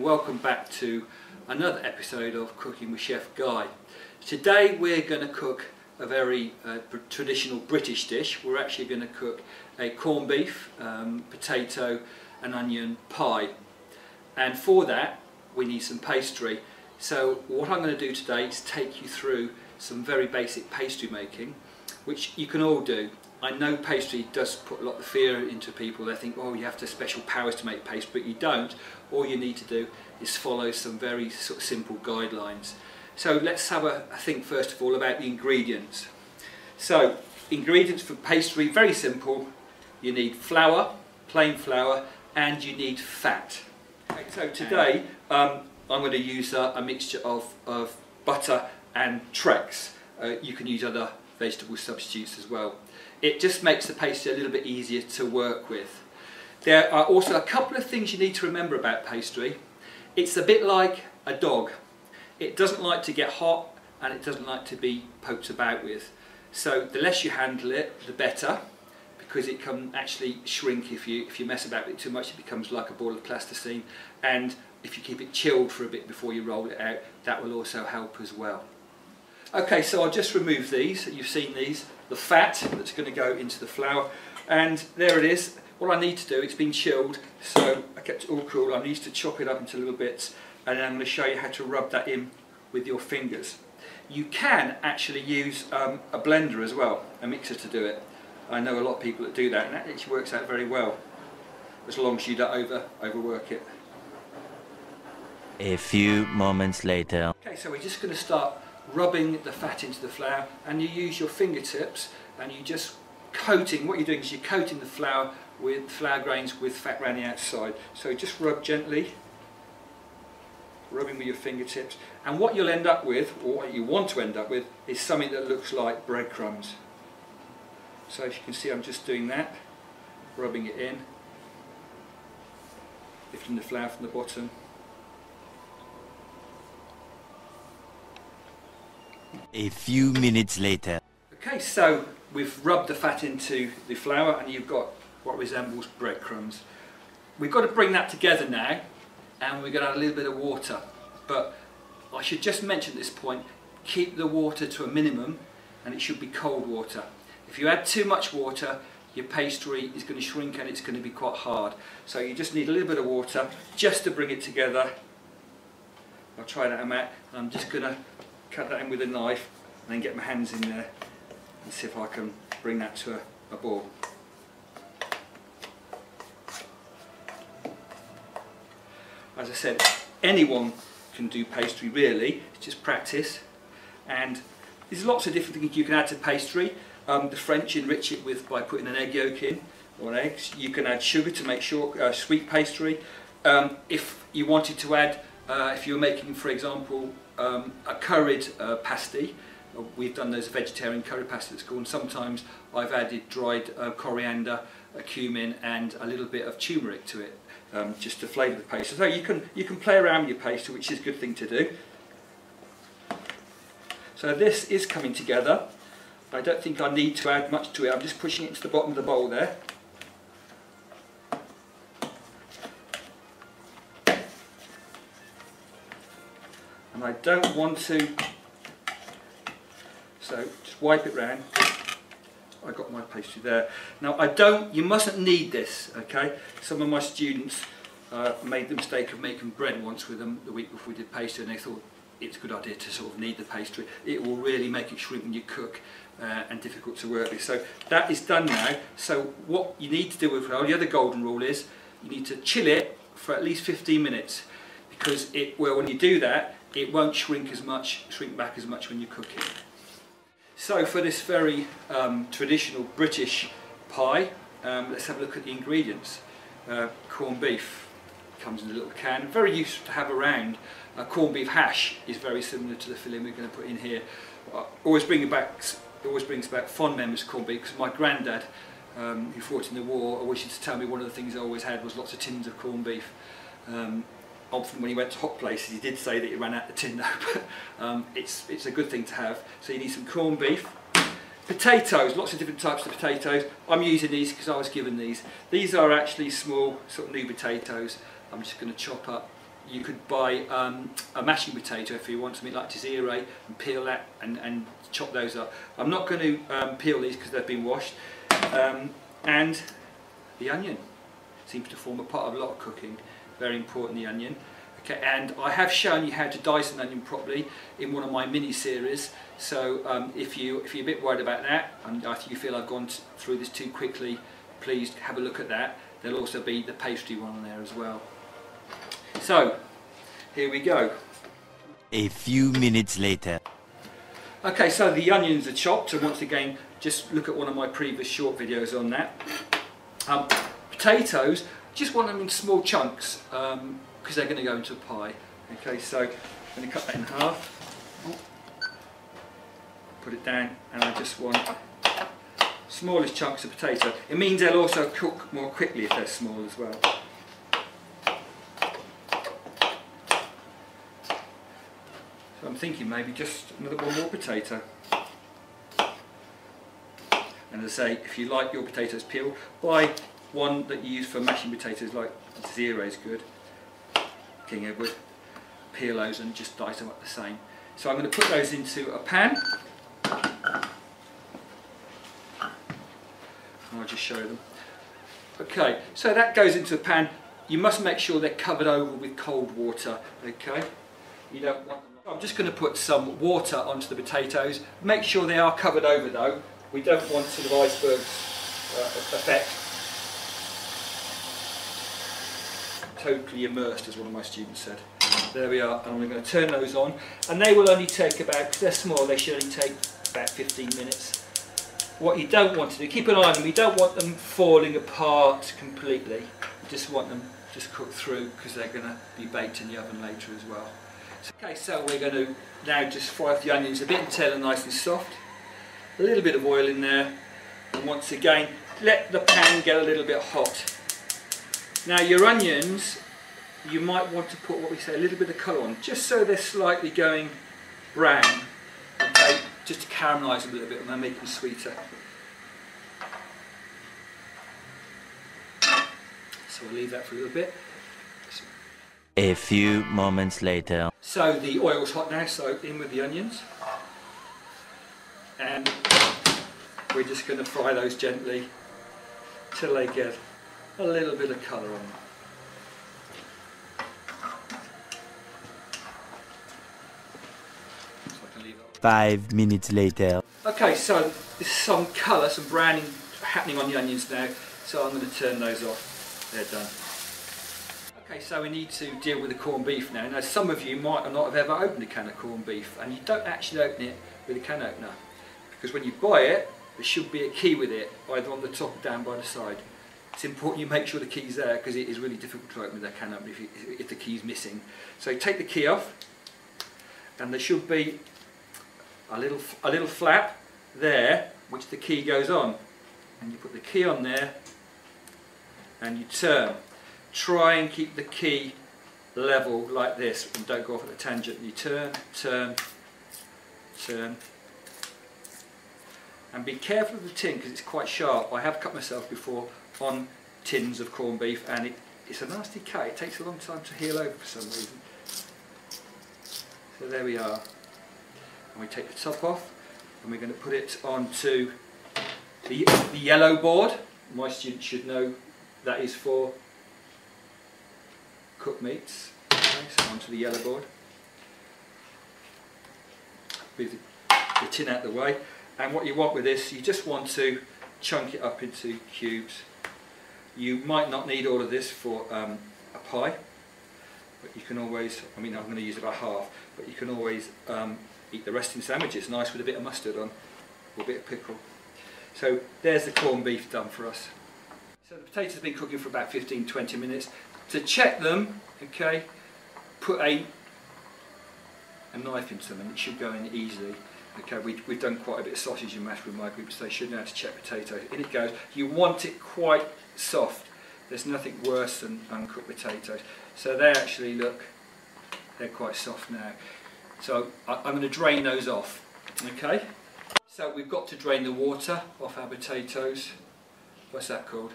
welcome back to another episode of Cooking with Chef Guy. Today we're going to cook a very traditional British dish. We're actually going to cook a corned beef, potato and onion pie, and for that we need some pastry. So what I'm going to do today is take you through some very basic pastry making, which you can all do. I know pastry does put a lot of fear into people. They think, oh, you have to have special powers to make pastry, but you don't. All you need to do is follow some very sort of simple guidelines. So let's have a think first of all about the ingredients. So ingredients for pastry, very simple. You need flour, plain flour, and you need fat. Okay, so today I'm going to use a mixture of butter and Trex. You can use other vegetable substitutes as well. It just makes the pastry a little bit easier to work with. There are also a couple of things you need to remember about pastry. It's a bit like a dog. It doesn't like to get hot and it doesn't like to be poked about with. So the less you handle it, the better, because it can actually shrink if you mess about with it too much. It becomes like a ball of plasticine, and if you keep it chilled for a bit before you roll it out, that will also help as well. Okay, so I'll just remove these. You've seen these, the fat that's going to go into the flour, and there it is. What I need to do, it's been chilled, so I kept it all cool. I need to chop it up into little bits, and then I'm going to show you how to rub that in with your fingers. You can actually use a blender as well, a mixer, to do it. I know a lot of people that do that, and that actually works out very well, as long as you don't overwork it. A few moments later. Okay, so we're just going to start rubbing the fat into the flour, and you use your fingertips and you just coating. What you're doing is you're coating the flour with flour grains with fat around the outside. So just rub gently, rubbing with your fingertips, and what you'll end up with, or what you want to end up with, is something that looks like breadcrumbs. So as you can see, I'm just doing that, rubbing it in, lifting the flour from the bottom. A few minutes later. Okay, so we've rubbed the fat into the flour and you've got what resembles breadcrumbs. We've got to bring that together now, and we're going to add a little bit of water. But I should just mention at this point, keep the water to a minimum, and it should be cold water. If you add too much water, your pastry is going to shrink and it's going to be quite hard. So you just need a little bit of water just to bring it together. I'll try that out. I'm just going to cut that in with a knife and then get my hands in there and see if I can bring that to a ball. As I said, anyone can do pastry really, it's just practice, and there's lots of different things you can add to pastry. The French enrich it by putting an egg yolk in, or eggs. You can add sugar to make sweet pastry. If you wanted to add, if you were making, for example, a curried pasty, we've done those vegetarian curry pasty that's called, and sometimes I've added dried coriander, cumin and a little bit of turmeric to it, just to flavour the pastry. So you can play around with your pastry, which is a good thing to do. So this is coming together. I don't think I need to add much to it. I'm just pushing it into the bottom of the bowl there. And I don't want to, so just wipe it round. I got my pastry there. Now you mustn't knead this, okay? Some of my students made the mistake of making bread once with them the week before we did pastry, and they thought it's a good idea to sort of knead the pastry. It will really make it shrink when you cook and difficult to work with. So that is done now. So what you need to do with the other golden rule is you need to chill it for at least 15 minutes, because when you do that, it won't shrink back as much when you cook it. So for this very traditional British pie, let's have a look at the ingredients. Corned beef comes in a little can, very useful to have around. Corned beef hash is very similar to the filling we're going to put in here. Always brings back fond memories of corned beef, because my granddad, who fought in the war, always used to tell me one of the things I always had was lots of tins of corned beef. Often when he went to hot places, he did say that he ran out of tin though, but it's a good thing to have. So you need some corned beef. Potatoes, lots of different types of potatoes. I'm using these because I was given these. These are actually small, sort of new potatoes. I'm just going to chop up you could buy a mashing potato if you want something like tzatziki, and peel that and chop those up. I'm not going to peel these because they've been washed. And the onion seems to form a part of a lot of cooking. Very important, the onion. Okay, and I have shown you how to dice an onion properly in one of my mini series. So if you're a bit worried about that, and you feel I've gone through this too quickly, please have a look at that. There'll also be the pastry one on there as well. So here we go. A few minutes later. Okay, so the onions are chopped, and once again, just look at one of my previous short videos on that. Potatoes, just want them in small chunks because they're going to go into a pie. Okay, so I'm going to cut that in half, put it down, and I just want smallest chunks of potato. It means they'll also cook more quickly if they're small as well. So I'm thinking maybe just another one more potato. And as I say, if you like your potatoes peeled, buy one that you use for mashing potatoes, like Zero is good, King Edward. Peel those and just dice them up the same. So I'm going to put those into a pan. I'll just show them. Okay, so that goes into a pan. You must make sure they're covered over with cold water. Okay, you don't want them. I'm just going to put some water onto the potatoes. Make sure they are covered over though. We don't want sort of iceberg effect. Totally immersed, as one of my students said. There we are, and we're going to turn those on, and they will only take about, because they're small, they should only take about 15 minutes. What you don't want to do, keep an eye on them, you don't want them falling apart completely. You just want them just cooked through, because they're going to be baked in the oven later as well. Okay, so we're going to now just fry off the onions a bit until they're nice and soft. A little bit of oil in there, and once again let the pan get a little bit hot. Now your onions, you might want to put what we say a little bit of colour on, just so they're slightly going brown, okay, just to caramelise them a little bit and then make them sweeter. So we'll leave that for a little bit. A few moments later. So the oil's hot now, so in with the onions. And we're just going to fry those gently till they get a little bit of colour on them. 5 minutes later. Okay, so there's some colour, some browning happening on the onions now, so I'm going to turn those off. They're done. Okay, so we need to deal with the corned beef now. Now some of you might not have ever opened a can of corned beef, and you don't actually open it with a can opener, because when you buy it, there should be a key with it, either on the top or down by the side. It's important you make sure the key's there, because it is really difficult to open with a can opener if the key's missing. So take the key off, and there should be a little flap there which the key goes on, and you put the key on there and you turn. Try and keep the key level like this and don't go off at the tangent. You turn, turn, turn, and be careful of the tin because it's quite sharp. I have cut myself before on tins of corned beef, and it's a nasty cut. It takes a long time to heal over for some reason. So there we are. And we take the top off, and we're going to put it onto the yellow board. My students should know that is for cooked meats. Okay, so onto the yellow board. Move the tin out of the way. And what you want with this, you just want to chunk it up into cubes. You might not need all of this for a pie, but you can always, I mean I'm going to use about half, but you can always eat the rest in sandwiches, nice with a bit of mustard on, or a bit of pickle. So there's the corned beef done for us. So the potatoes have been cooking for about 15-20 minutes. To check them, okay, put a knife into them and it should go in easily. Okay, we've done quite a bit of sausage and mash with my group, so they should know how to check potatoes. In it goes. You want it quite soft. There's nothing worse than uncooked potatoes. So they actually look, they're quite soft now. So I'm going to drain those off. Okay, so we've got to drain the water off our potatoes. What's that called?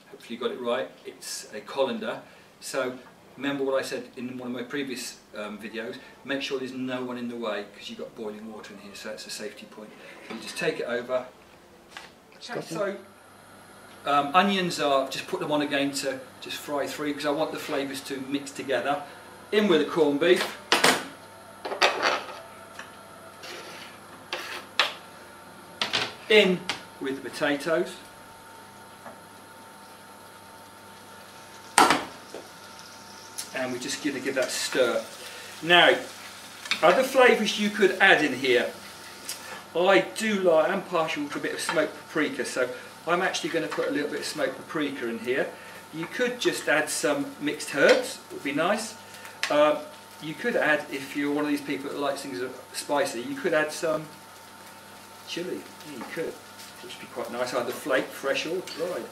Hopefully you got it right. It's a colander. So remember what I said in one of my previous videos, make sure there's no one in the way because you've got boiling water in here, so that's a safety point. So you just take it over. Okay, so onions are, just put them on again to just fry through because I want the flavours to mix together. In with the corned beef. In with the potatoes. And we're just going to give that a stir. Now, other flavours you could add in here. I'm partial to a bit of smoked paprika, so I'm actually going to put a little bit of smoked paprika in here. You could just add some mixed herbs, it would be nice. You could add, if you're one of these people that likes things spicy, you could add some chilli. Yeah, you could, which would be quite nice, either flaked, fresh or dried.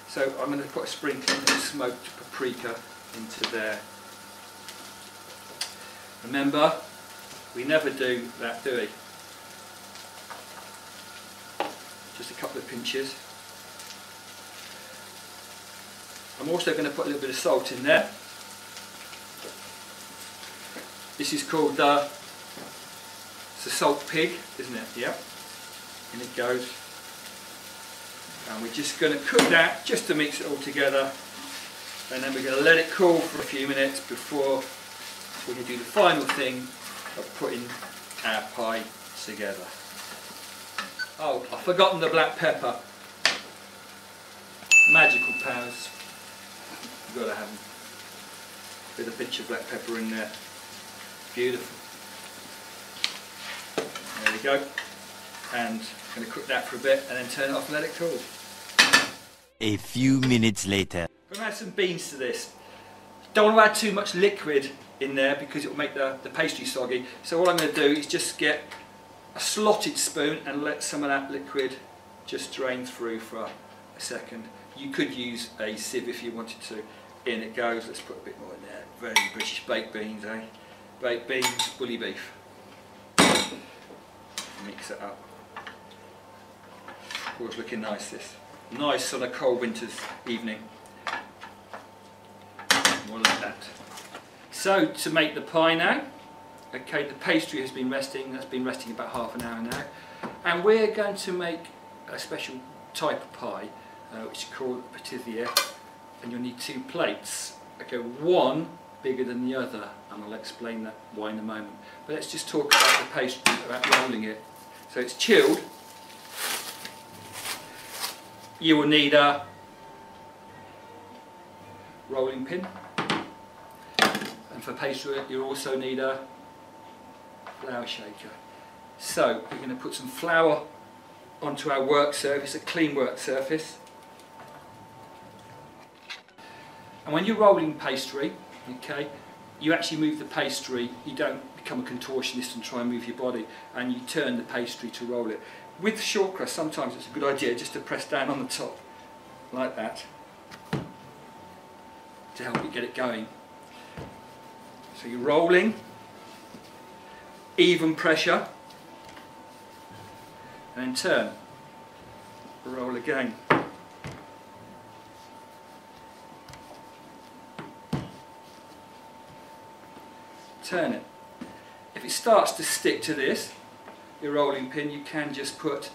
So I'm going to put a sprinkling of smoked paprika into there. Remember, we never do that, do we? Just a couple of pinches. I'm also going to put a little bit of salt in there. This is called it's a salt pig, isn't it? Yeah. And it goes. And we're just going to cook that just to mix it all together. And then we're going to let it cool for a few minutes before we can do the final thing of putting our pie together. Oh, I've forgotten the black pepper. Magical powers. You've got to have them. With a pinch of black pepper in there. Beautiful. There we go. And I'm going to cook that for a bit and then turn it off and let it cool. A few minutes later. I'm going to add some beans to this. Don't want to add too much liquid in there because it will make the pastry soggy. So what I'm going to do is just get a slotted spoon and let some of that liquid just drain through for a second. You could use a sieve if you wanted to. In it goes. Let's put a bit more in there. Very British baked beans, eh? Baked beans, bully beef. Mix it up. Oh, it's looking nice, this. Nice on a cold winter's evening. More like that. So, to make the pie now, okay, the pastry has been resting, that's been resting about half an hour now, and we're going to make a special type of pie, which is called patithia, and you'll need 2 plates. Okay, one bigger than the other, and I'll explain that why in a moment. But let's just talk about the pastry, about rolling it. So it's chilled. You will need a rolling pin, and for pastry you also need a flour shaker. So we're going to put some flour onto our work surface, a clean work surface. And when you're rolling pastry, okay, you actually move the pastry, you don't become a contortionist and try and move your body, and you turn the pastry to roll it. With short crust, sometimes it's a good idea just to press down on the top, like that, to help you get it going. So you're rolling, even pressure, and then turn, roll again. Turn it. If it starts to stick to this, your rolling pin, you can just put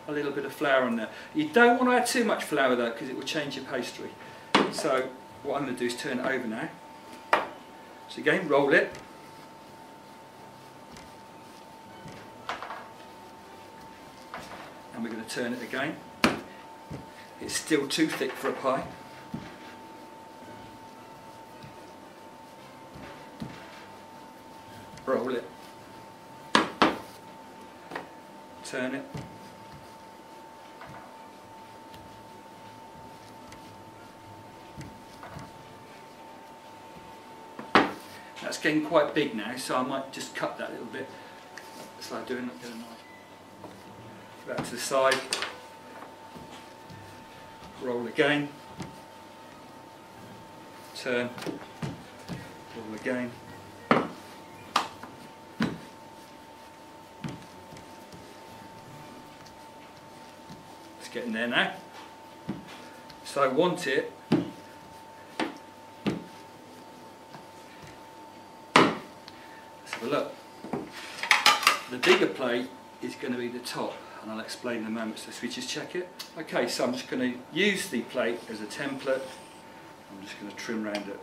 a little bit of flour on there. You don't want to add too much flour though, because it will change your pastry. So what I'm going to do is turn it over now. So again, roll it. And we're going to turn it again. It's still too thick for a pie. Roll it. Turn it. That's getting quite big now, so I might just cut that a little bit. So I'm doing it. Back to the side. Roll again. Turn. Roll again. Getting there now. So I want it Well, look, the bigger plate is going to be the top, and I'll explain in a moment, so we just check it. Okay, so I'm just going to use the plate as a template. I'm just going to trim around it.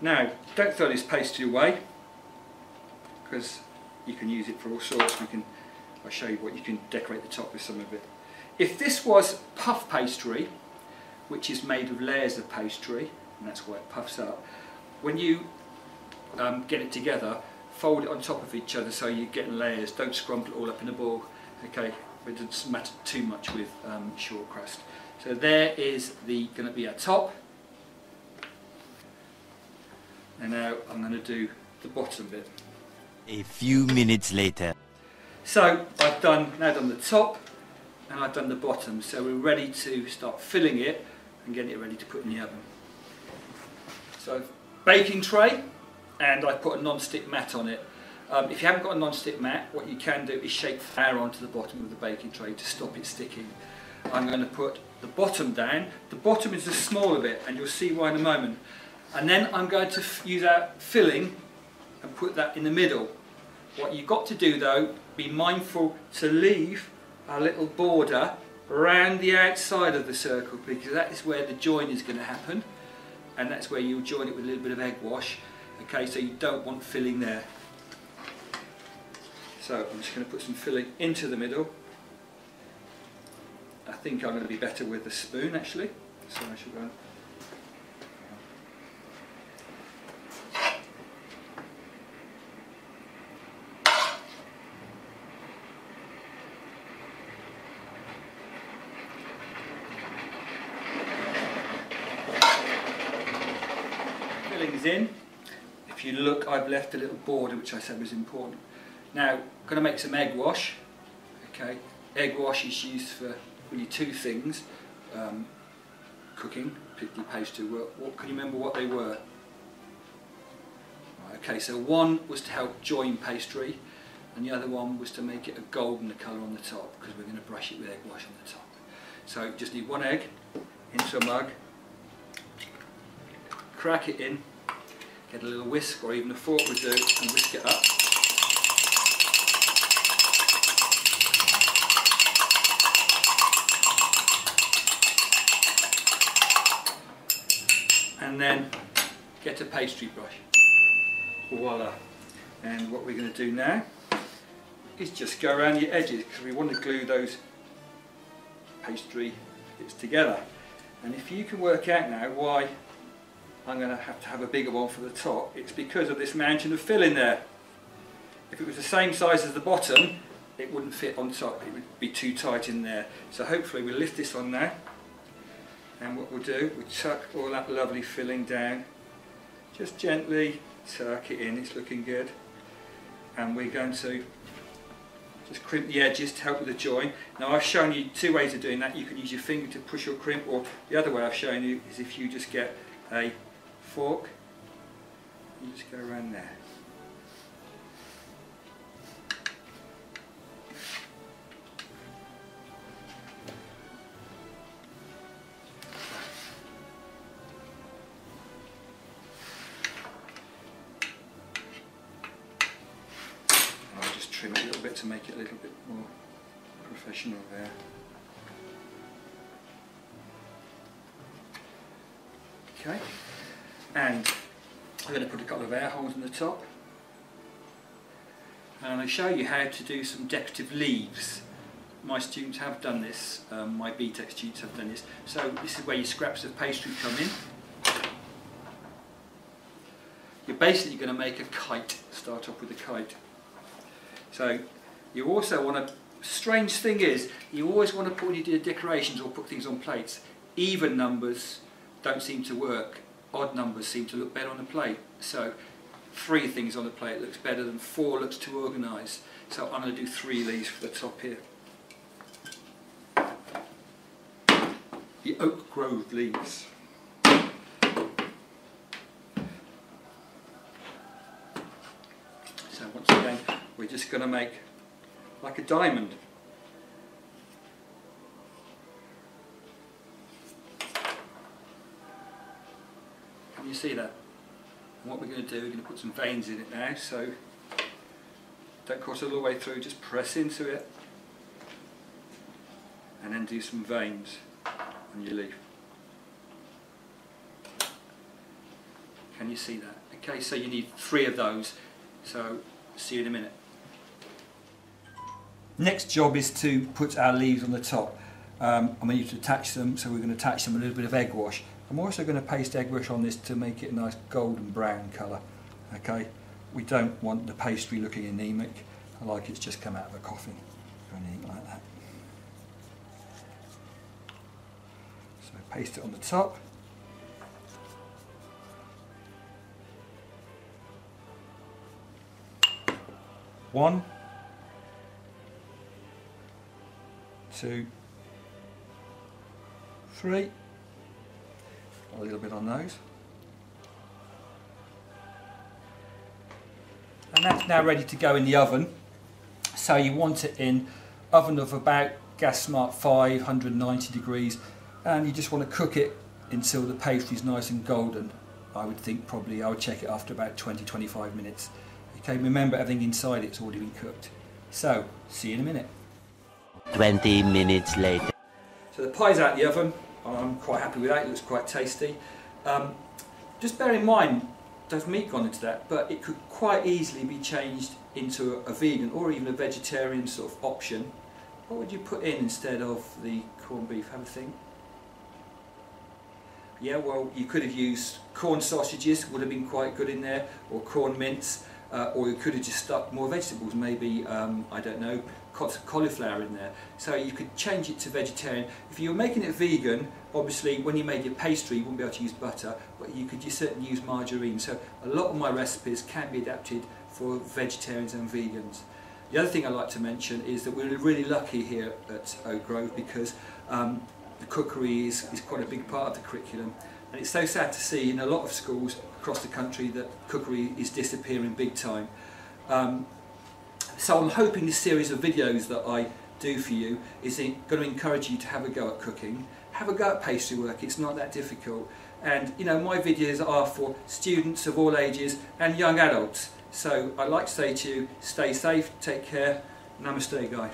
Now, don't throw this pastry away, because you can use it for all sorts. I'll show you what you can decorate the top with some of it. If this was puff pastry, which is made of layers of pastry, and that's why it puffs up, when you get it together, fold it on top of each other so you're getting layers. Don't scrumple it all up in a ball. Okay, it doesn't matter too much with short crust. So there is going to be our top. And now I'm going to do the bottom bit. A few minutes later. So I've now done the top and I've done the bottom. So we're ready to start filling it and getting it ready to put in the oven. So baking tray, and I put a non-stick mat on it. If you haven't got a non-stick mat, what you can do is shake flour onto the bottom of the baking tray to stop it sticking. I'm going to put the bottom down. The bottom is the smaller bit, and you'll see why in a moment. And then I'm going to use our filling and put that in the middle. What you've got to do though, be mindful to leave a little border around the outside of the circle, because that is where the join is going to happen, and that's where you'll join it with a little bit of egg wash. Okay, so you don't want filling there. So I'm just going to put some filling into the middle. I think I'm going to be better with the spoon actually, so I shall go. Filling's in. If you look, I've left a little border which I said was important. Now, I'm going to make some egg wash. Okay, egg wash is used for really two things: cooking, particularly pastry. What can you remember what they were? Okay, so one was to help join pastry, and the other one was to make it a golden colour on the top, because we're going to brush it with egg wash on the top. So you just need one egg into a mug, crack it in, get a little whisk or even a fork would do, and whisk it up. And then get a pastry brush. Voila. And what we're going to do now is just go around the edges, because we want to glue those pastry bits together. And if you can work out now why I'm going to have a bigger one for the top, it's because of this mountain of filling there. If it was the same size as the bottom, it wouldn't fit on top, it would be too tight in there. So hopefully we'll lift this on now, and what we'll do, we'll tuck all that lovely filling down, just gently tuck it in, it's looking good. And we're going to just crimp the edges to help with the join. Now I've shown you two ways of doing that. You can use your finger to push or crimp, or the other way I've shown you is if you just get a fork, you just go around there. I'll just trim it a little bit to make it a little bit more professional there. Okay, and I'm going to put a couple of air holes in the top, and I'll show you how to do some decorative leaves. My students have done this, my BTEC students have done this. So this is where your scraps of pastry come in. You're basically going to make a kite, start off with a kite. So you also want to, strange thing is, you always want to put, when you do decorations or put things on plates, even numbers don't seem to work. Odd numbers seem to look better on the plate. So 3 things on the plate looks better than 4, looks too organised. So I'm going to do 3 leaves for the top here. The Oak Grove leaves. So once again, we're just going to make like a diamond. Can you see that? And what we're going to do, we're going to put some veins in it now, so don't cross all the way through, just press into it and then do some veins on your leaf. Can you see that? Okay, so you need 3 of those, so see you in a minute. Next job is to put our leaves on the top. And we need to attach them, so we're going to attach them with a little bit of egg wash. I'm also going to paste egg wash on this to make it a nice golden brown colour. Okay, we don't want the pastry looking anemic. I like it's just come out of a coffin or anything like that. So paste it on the top. One, 2, 3, a little bit on those, and that's now ready to go in the oven. So you want it in oven of about gas smart 590 degrees, and you just want to cook it until the pastry is nice and golden. I would think probably I would check it after about 20-25 minutes. Okay, remember everything inside it's already been cooked. So see you in a minute. 20 minutes later. So the pie's out of the oven. I'm quite happy with that, it looks quite tasty. Just bear in mind, there's meat gone into that, but it could quite easily be changed into a vegan or even a vegetarian sort of option. What would you put in instead of the corned beef? Have a think. Yeah, well, you could have used corn sausages, would have been quite good in there, or corn mince, or you could have just stuck more vegetables, maybe, I don't know, cauliflower in there. So you could change it to vegetarian. If you were making it vegan, obviously when you made your pastry you wouldn't be able to use butter, but you could certainly use margarine. So a lot of my recipes can be adapted for vegetarians and vegans. The other thing I'd like to mention is that we're really lucky here at Oak Grove because the cookery is quite a big part of the curriculum, and it's so sad to see in a lot of schools across the country that cookery is disappearing big time. So I'm hoping this series of videos that I do for you is going to encourage you to have a go at cooking, have a go at pastry work. It's not that difficult, and you know, my videos are for students of all ages and young adults. So I'd like to say to you, stay safe, take care, namaste guy.